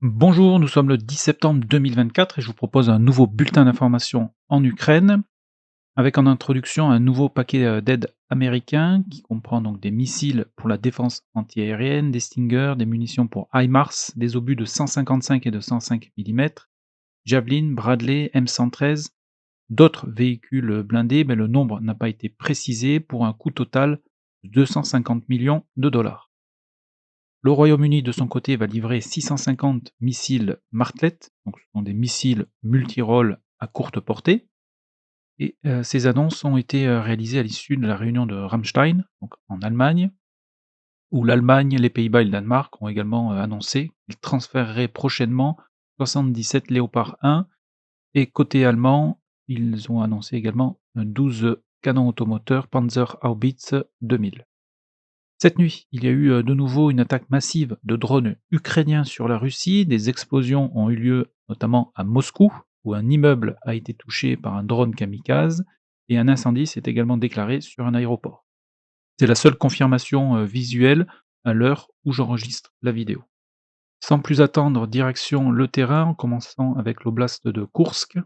Bonjour, nous sommes le 10 septembre 2024 et je vous propose un nouveau bulletin d'information en Ukraine, avec en introduction un nouveau paquet d'aide américain qui comprend donc des missiles pour la défense antiaérienne, des Stinger, des munitions pour HIMARS, des obus de 155 et de 105 mm, Javelin, Bradley, M113, d'autres véhicules blindés, mais le nombre n'a pas été précisé pour un coût total de 250 millions de dollars. Le Royaume-Uni, de son côté, va livrer 650 missiles Martlet, donc ce sont des missiles multirôles à courte portée. Et ces annonces ont été réalisées à l'issue de la réunion de Ramstein, donc en Allemagne, où l'Allemagne, les Pays-Bas et le Danemark ont également annoncé qu'ils transféreraient prochainement 77 Léopard 1. Et côté allemand, ils ont annoncé également 12 canons automoteurs Panzerhaubitze 2000. Cette nuit, il y a eu de nouveau une attaque massive de drones ukrainiens sur la Russie. Des explosions ont eu lieu notamment à Moscou, où un immeuble a été touché par un drone kamikaze et un incendie s'est également déclaré sur un aéroport. C'est la seule confirmation visuelle à l'heure où j'enregistre la vidéo. Sans plus attendre, direction le terrain, en commençant avec l'oblast de Koursk,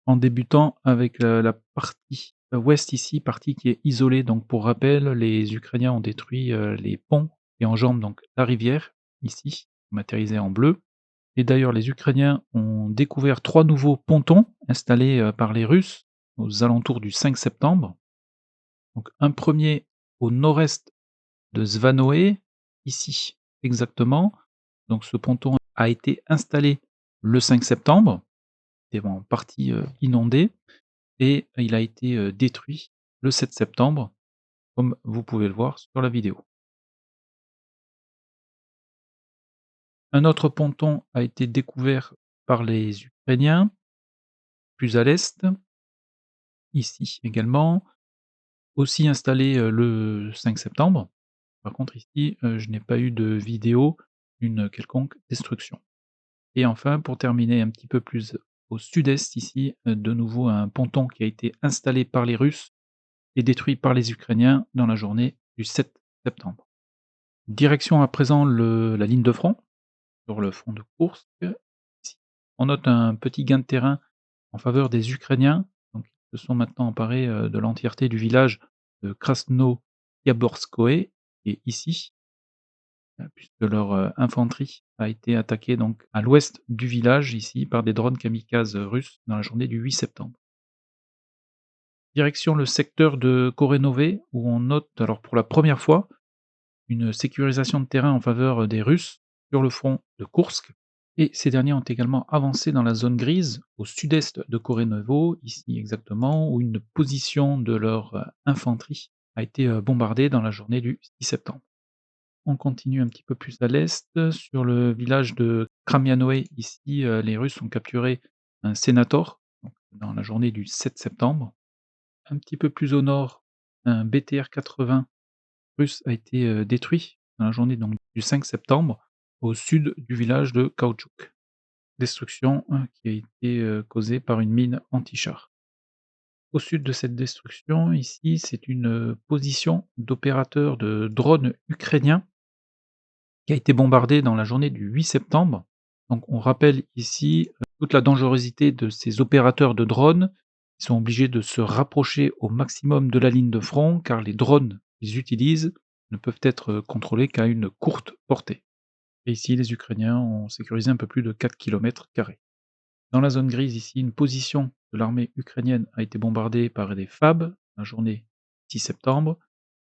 en débutant avec la partie ouest ici, partie qui est isolée. Donc pour rappel, les Ukrainiens ont détruit, les ponts qui enjambent donc la rivière, ici, matérialisés en bleu. Et d'ailleurs les Ukrainiens ont découvert 3 nouveaux pontons installés, par les Russes aux alentours du 5 septembre. Donc un premier au nord-est de Zvanoé, ici exactement. Donc ce ponton a été installé le 5 septembre, il était en partie, inondé. Et il a été, détruit le 7 septembre, comme vous pouvez le voir sur la vidéo. Un autre ponton a été découvert par les Ukrainiens, plus à l'est, ici également, aussi installé, le 5 septembre. Par contre ici, je n'ai pas eu de vidéo d'une quelconque destruction. Et enfin, pour terminer un petit peu plus au sud-est ici, de nouveau un ponton qui a été installé par les Russes et détruit par les Ukrainiens dans la journée du 7 septembre. Direction à présent la ligne de front, sur le front de Koursk. Ici, on note un petit gain de terrain en faveur des Ukrainiens, donc ils se sont maintenant emparés, de l'entièreté du village de Krasno-Yaborskoé et ici, puisque leur, infanterie a été attaquée donc à l'ouest du village, ici, par des drones kamikazes russes dans la journée du 8 septembre. Direction le secteur de Korenové où on note, alors pour la première fois, une sécurisation de terrain en faveur des Russes sur le front de Koursk, et ces derniers ont également avancé dans la zone grise au sud-est de Korenovo, ici exactement, où une position de leur infanterie a été bombardée dans la journée du 6 septembre. On continue un petit peu plus à l'est, sur le village de Kramianoe, ici les Russes ont capturé un sénator donc dans la journée du 7 septembre. Un petit peu plus au nord, un BTR-80 russe a été, détruit dans la journée donc du 5 septembre, au sud du village de Kautchouk. Destruction, qui a été, causée par une mine anti-char. Au sud de cette destruction, ici, c'est une, position d'opérateurs de drones ukrainiens qui a été bombardée dans la journée du 8 septembre. Donc on rappelle ici, toute la dangerosité de ces opérateurs de drones. Ils sont obligés de se rapprocher au maximum de la ligne de front, car les drones qu'ils utilisent ne peuvent être contrôlés qu'à une courte portée. Et ici, les Ukrainiens ont sécurisé un peu plus de 4 km². Dans la zone grise ici, une position de l'armée ukrainienne a été bombardée par des FAB la journée 6 septembre,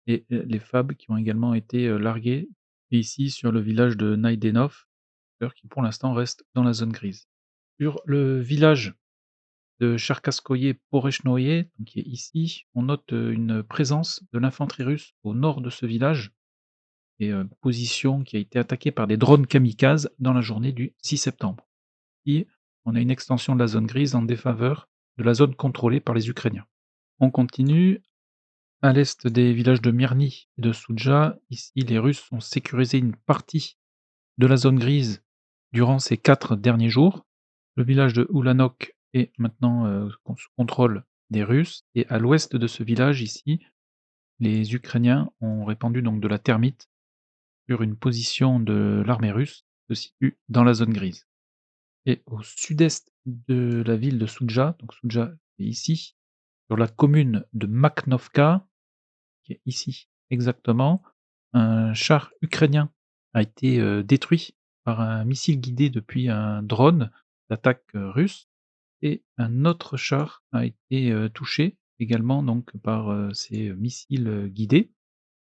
et les FAB qui ont également été largués ici sur le village de Naïdenov, qui pour l'instant reste dans la zone grise. Sur le village de Charkaskoye Porechnoye, qui est ici, on note une présence de l'infanterie russe au nord de ce village, et position qui a été attaquée par des drones kamikazes dans la journée du 6 septembre. Et on a une extension de la zone grise en défaveur de la zone contrôlée par les Ukrainiens. On continue à l'est des villages de Myrny et de Soudja. Ici, les Russes ont sécurisé une partie de la zone grise durant ces 4 derniers jours. Le village de Ulanok est maintenant sous contrôle des Russes, et à l'ouest de ce village ici, les Ukrainiens ont répandu donc de la thermite sur une position de l'armée russe se situe dans la zone grise. Et au sud-est de la ville de Soudja, donc Soudja est ici, sur la commune de Makhnovka, qui est ici exactement, un char ukrainien a été, détruit par un missile guidé depuis un drone d'attaque, russe, et un autre char a été, touché également donc par, ces missiles, guidés,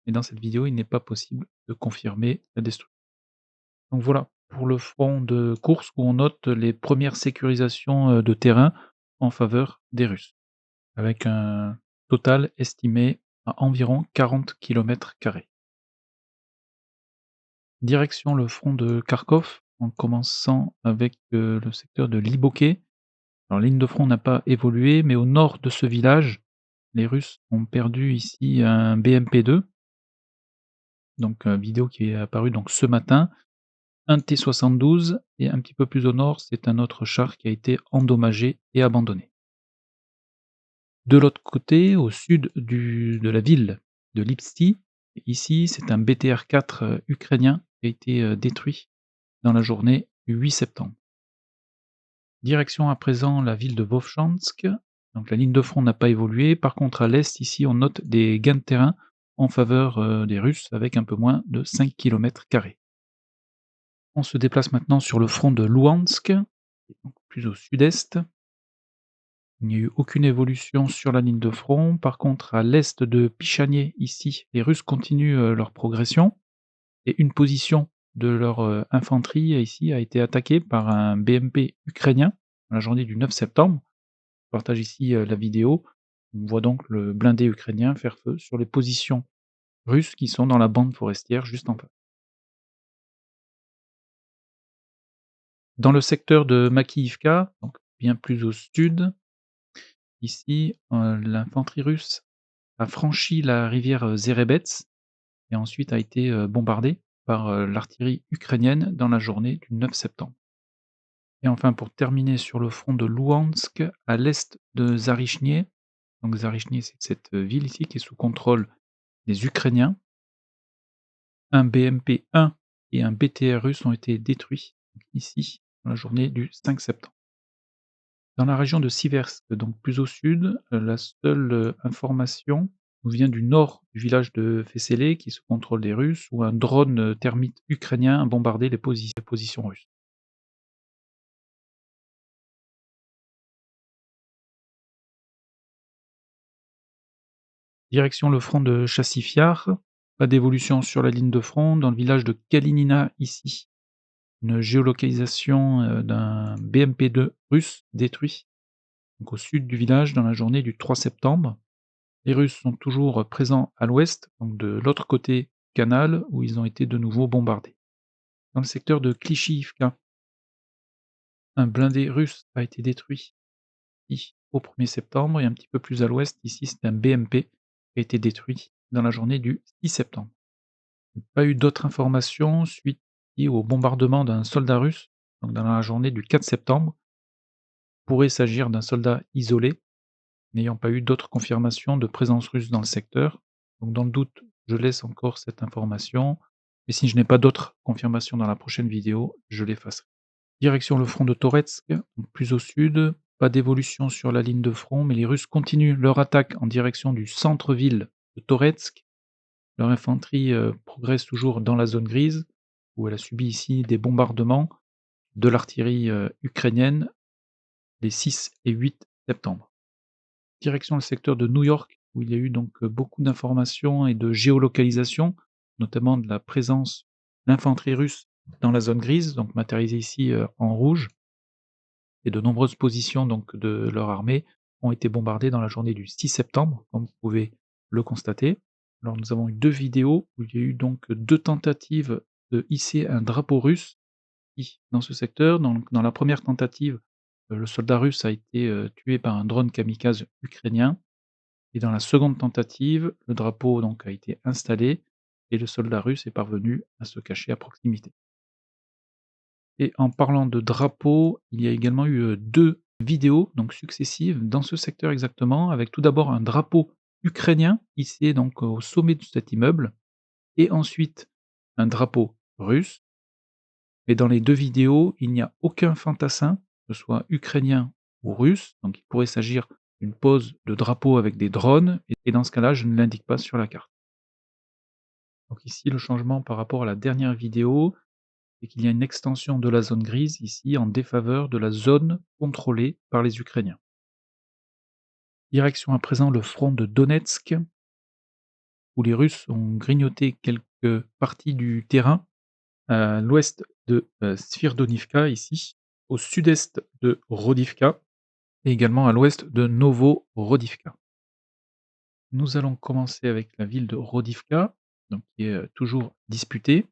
et dans cette vidéo, il n'est pas possible de confirmer la destruction. Donc voilà, pour le front de Koursk où on note les premières sécurisations, de terrain en faveur des Russes, avec un total estimé à environ 40 km². Direction le front de Kharkov, en commençant avec, le secteur de Liboké. Alors, la ligne de front n'a pas évolué, mais au nord de ce village, les Russes ont perdu ici un BMP-2, donc vidéo qui est apparue donc ce matin, un T-72, et un petit peu plus au nord, c'est un autre char qui a été endommagé et abandonné. De l'autre côté, au sud de la ville de Lipski, ici, c'est un BTR-4 ukrainien qui a été détruit dans la journée du 8 septembre. Direction à présent la ville de Vovchansk. Donc la ligne de front n'a pas évolué. Par contre, à l'est, ici, on note des gains de terrain en faveur des Russes avec un peu moins de 5 km². On se déplace maintenant sur le front de Louhansk, donc plus au sud-est. Il n'y a eu aucune évolution sur la ligne de front. Par contre, à l'est de Pichanier, ici, les Russes continuent leur progression, et une position de leur infanterie ici a été attaquée par un BMP ukrainien dans la journée du 9 septembre. Je partage ici la vidéo. On voit donc le blindé ukrainien faire feu sur les positions russes qui sont dans la bande forestière juste en face. Dans le secteur de Makiivka, donc bien plus au sud, ici, l'infanterie russe a franchi la rivière Zerebets et ensuite a été bombardée par l'artillerie ukrainienne dans la journée du 9 septembre. Et enfin, pour terminer sur le front de Louhansk, à l'est de Zarychnie, donc Zarychnie, c'est cette ville ici qui est sous contrôle des Ukrainiens, un BMP-1 et un BTR russe ont été détruits ici, dans la journée du 5 septembre. Dans la région de Siversk, donc plus au sud, la seule information nous vient du nord du village de Vesele, qui est sous contrôle des Russes, où un drone thermite ukrainien a bombardé les positions russes. Direction le front de Chassifiar, pas d'évolution sur la ligne de front. Dans le village de Kalinina, ici, une géolocalisation d'un BMP-2 russe détruit, donc au sud du village, dans la journée du 3 septembre. Les Russes sont toujours présents à l'ouest, donc de l'autre côté du canal, où ils ont été de nouveau bombardés. Dans le secteur de Klishivka, un blindé russe a été détruit ici au 1er septembre, et un petit peu plus à l'ouest, ici, c'est un BMP qui a été détruit dans la journée du 6 septembre. Il n'y a pas eu d'autres informations suite au bombardement d'un soldat russe, donc dans la journée du 4 septembre. Il pourrait s'agir d'un soldat isolé, n'ayant pas eu d'autres confirmations de présence russe dans le secteur. Donc dans le doute, je laisse encore cette information, et si je n'ai pas d'autres confirmations dans la prochaine vidéo, je l'effacerai. Direction le front de Toretsk, donc plus au sud, pas d'évolution sur la ligne de front, mais les Russes continuent leur attaque en direction du centre-ville de Toretsk. Leur infanterie progresse toujours dans la zone grise, où elle a subi ici des bombardements de l'artillerie ukrainienne les 6 et 8 septembre. Direction le secteur de New York, où il y a eu donc beaucoup d'informations et de géolocalisation, notamment de la présence d'infanterie russe dans la zone grise, donc matérialisée ici en rouge, et de nombreuses positions donc de leur armée ont été bombardées dans la journée du 6 septembre, comme vous pouvez le constater. Alors nous avons eu 2 vidéos où il y a eu donc 2 tentatives de hisser un drapeau russe dans ce secteur. Dans la première tentative, le soldat russe a été tué par un drone kamikaze ukrainien, et dans la seconde tentative, le drapeau donc a été installé et le soldat russe est parvenu à se cacher à proximité. Et en parlant de drapeau, il y a également eu 2 vidéos donc successives dans ce secteur exactement, avec tout d'abord un drapeau ukrainien hissé donc au sommet de cet immeuble, et ensuite un drapeau russe. Mais dans les 2 vidéos, il n'y a aucun fantassin, que ce soit ukrainien ou russe, donc il pourrait s'agir d'une pose de drapeau avec des drones et dans ce cas-là, je ne l'indique pas sur la carte. Donc ici, le changement par rapport à la dernière vidéo, c'est qu'il y a une extension de la zone grise ici en défaveur de la zone contrôlée par les Ukrainiens. Direction à présent le front de Donetsk, où les Russes ont grignoté quelques parties du terrain à l'ouest de Svierdonivka ici, au sud-est de Rodivka et également à l'ouest de Novorodivka. Nous allons commencer avec la ville de Rodivka, donc qui est, toujours disputée.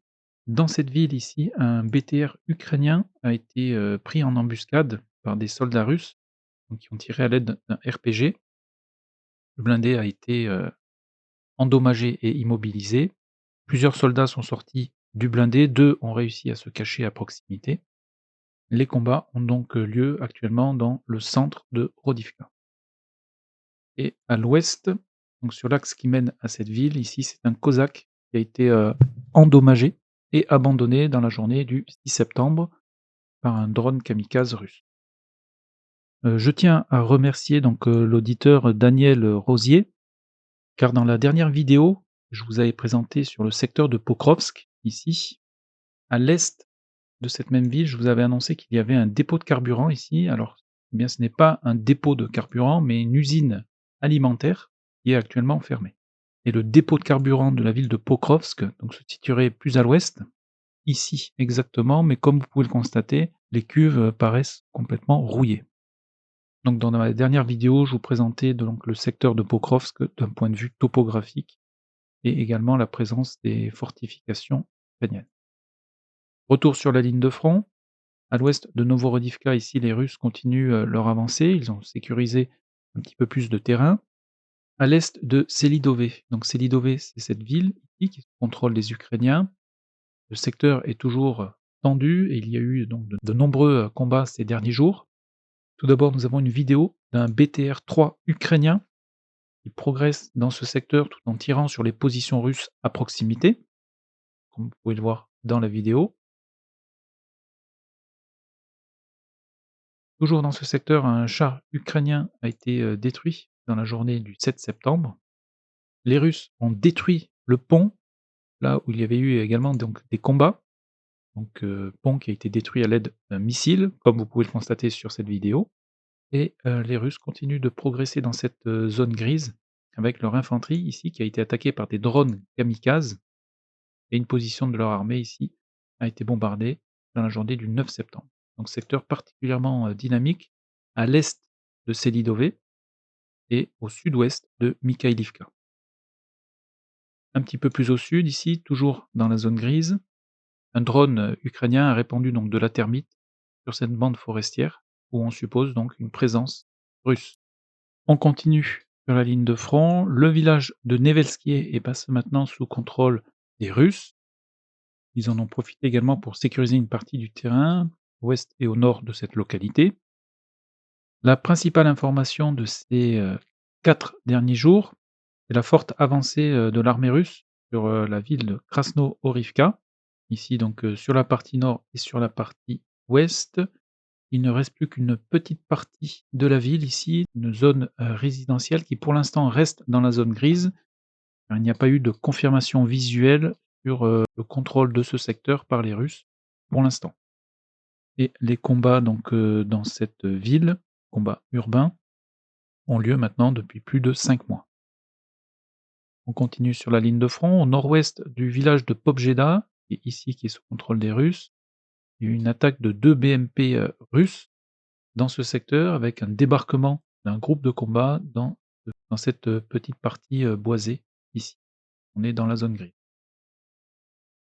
Dans cette ville ici, un BTR ukrainien a été, pris en embuscade par des soldats russes, donc qui ont tiré à l'aide d'un RPG. Le blindé a été, endommagé et immobilisé. Plusieurs soldats sont sortis du blindé, 2 ont réussi à se cacher à proximité. Les combats ont donc, lieu actuellement dans le centre de Rodivka. Et à l'ouest, donc sur l'axe qui mène à cette ville, ici, c'est un cosaque qui a été, endommagé et abandonné dans la journée du 6 septembre par un drone kamikaze russe. Je tiens à remercier donc, l'auditeur Daniel Rosier, car dans la dernière vidéo, je vous avais présenté sur le secteur de Pokrovsk, ici, à l'est de cette même ville, je vous avais annoncé qu'il y avait un dépôt de carburant ici. Alors, eh bien, ce n'est pas un dépôt de carburant, mais une usine alimentaire qui est actuellement fermée. Et le dépôt de carburant de la ville de Pokrovsk donc, se situerait plus à l'ouest, ici exactement, mais comme vous pouvez le constater, les cuves paraissent complètement rouillées. Donc, dans ma dernière vidéo, je vous présentais donc le secteur de Pokrovsk d'un point de vue topographique et également la présence des fortifications ukrainiennes. Retour sur la ligne de front. À l'ouest de Novorodivka, ici, les Russes continuent leur avancée. Ils ont sécurisé un petit peu plus de terrain. À l'est de Selidové. Donc Selidové, c'est cette ville ici qui est sous contrôle des Ukrainiens. Le secteur est toujours tendu et il y a eu donc de nombreux combats ces derniers jours. Tout d'abord, nous avons une vidéo d'un BTR-3 ukrainien qui progresse dans ce secteur tout en tirant sur les positions russes à proximité, comme vous pouvez le voir dans la vidéo. Toujours dans ce secteur, un char ukrainien a été, détruit dans la journée du 7 septembre. Les Russes ont détruit le pont, là où il y avait eu également donc des combats. Donc, pont qui a été détruit à l'aide d'un missile, comme vous pouvez le constater sur cette vidéo. Et les Russes continuent de progresser dans cette, zone grise avec leur infanterie ici qui a été attaquée par des drones kamikazes et une position de leur armée ici a été bombardée dans la journée du 9 septembre. Donc secteur particulièrement, dynamique à l'est de Selidové et au sud-ouest de Mikhaïlivka. Un petit peu plus au sud ici, toujours dans la zone grise, un drone, ukrainien a répandu donc de la thermite sur cette bande forestière où on suppose donc une présence russe. On continue sur la ligne de front, le village de Nevelskié est passé maintenant sous contrôle des Russes. Ils en ont profité également pour sécuriser une partie du terrain, à l'ouest et au nord de cette localité. La principale information de ces, 4 derniers jours, c'est la forte avancée, de l'armée russe sur, la ville de Krasno-Horivka. Ici donc, sur la partie nord et sur la partie ouest. Il ne reste plus qu'une petite partie de la ville ici, une zone, résidentielle qui pour l'instant reste dans la zone grise, car il n'y a pas eu de confirmation visuelle sur, le contrôle de ce secteur par les Russes, pour l'instant. Et les combats donc, dans cette ville, combats urbains, ont lieu maintenant depuis plus de 5 mois. On continue sur la ligne de front, au nord-ouest du village de Pobjeda, qui est ici, qui est sous contrôle des Russes. Il y a eu une attaque de 2 BMP, russes dans ce secteur avec un débarquement d'un groupe de combat dans cette, petite partie, boisée ici. On est dans la zone grise.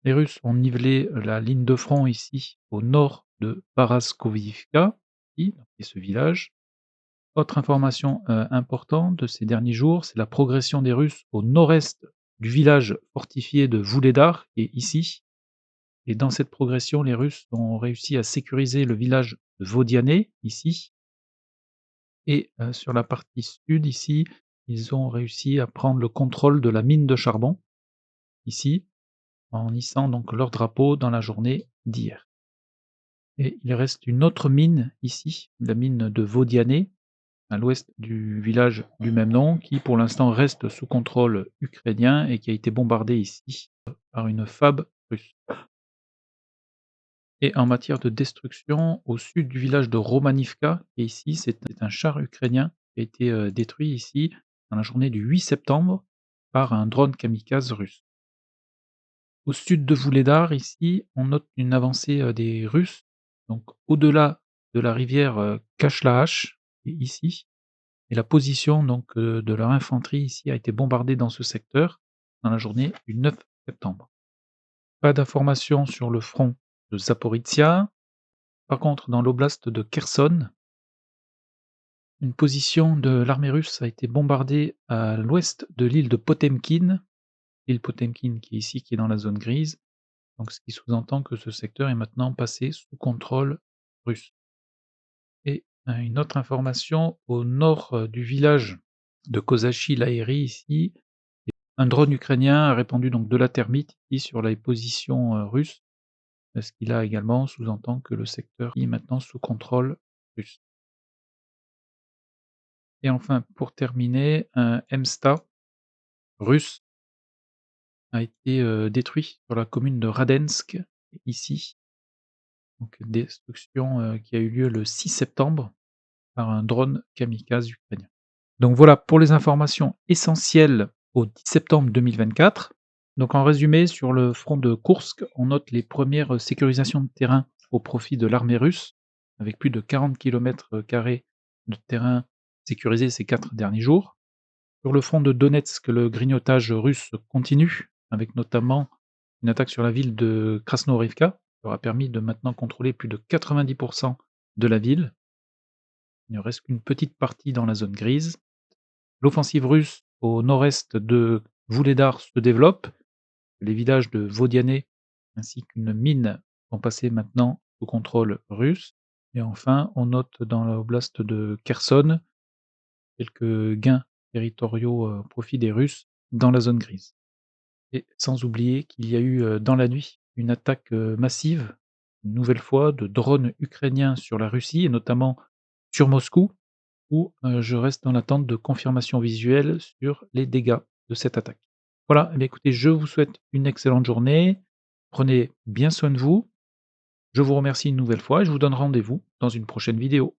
Les Russes ont nivelé la ligne de front ici au nord de Paraskovivka, ici, qui est ce village. Autre information, importante de ces derniers jours, c'est la progression des Russes au nord-est du village fortifié de Vuhledar, qui est ici. Et dans cette progression, les Russes ont réussi à sécuriser le village de Vodiane, ici. Et sur la partie sud, ici, ils ont réussi à prendre le contrôle de la mine de charbon, ici, en hissant donc leur drapeau dans la journée d'hier. Et il reste une autre mine ici, la mine de Vodiane, à l'ouest du village du même nom, qui pour l'instant reste sous contrôle ukrainien et qui a été bombardée ici par une FAB russe. Et en matière de destruction, au sud du village de Romanivka, et ici, c'est un char ukrainien qui a été détruit ici dans la journée du 8 septembre par un drone kamikaze russe. Au sud de Vuhledar, ici, on note une avancée des Russes, donc au-delà de la rivière Kashlaash, qui est ici, et la position donc de leur infanterie ici a été bombardée dans ce secteur dans la journée du 9 septembre. Pas d'informations sur le front de Zaporizhia. Par contre, dans l'oblast de Kherson, une position de l'armée russe a été bombardée à l'ouest de l'île de Potemkin, l'île Potemkin qui est ici, qui est dans la zone grise, donc ce qui sous-entend que ce secteur est maintenant passé sous contrôle russe. Et une autre information, au nord du village de Kozachi-Laheri ici, un drone ukrainien a répandu donc de la thermite ici sur les positions russes, ce qui là également sous-entend que le secteur est maintenant sous contrôle russe. Et enfin, pour terminer, un MSTA russe a été détruit sur la commune de Radensk, ici. Donc destruction qui a eu lieu le 6 septembre par un drone kamikaze ukrainien. Donc voilà pour les informations essentielles au 10 septembre 2024. Donc en résumé, sur le front de Koursk, on note les premières sécurisations de terrain au profit de l'armée russe, avec plus de 40 km² de terrain sécurisé ces 4 derniers jours. Sur le front de Donetsk, le grignotage russe continue, avec notamment une attaque sur la ville de Krasnohorivka, qui aura permis de maintenant contrôler plus de 90% de la ville. Il ne reste qu'une petite partie dans la zone grise. L'offensive russe au nord-est de Vuhledar se développe. Les villages de Vodiane ainsi qu'une mine sont passés maintenant sous contrôle russe. Et enfin, on note dans l'oblast de Kherson quelques gains territoriaux au profit des Russes dans la zone grise. Et sans oublier qu'il y a eu dans la nuit une attaque massive, une nouvelle fois, de drones ukrainiens sur la Russie et notamment sur Moscou, où je reste dans l'attente de confirmation visuelle sur les dégâts de cette attaque. Voilà, eh bien écoutez, je vous souhaite une excellente journée. Prenez bien soin de vous. Je vous remercie une nouvelle fois et je vous donne rendez-vous dans une prochaine vidéo.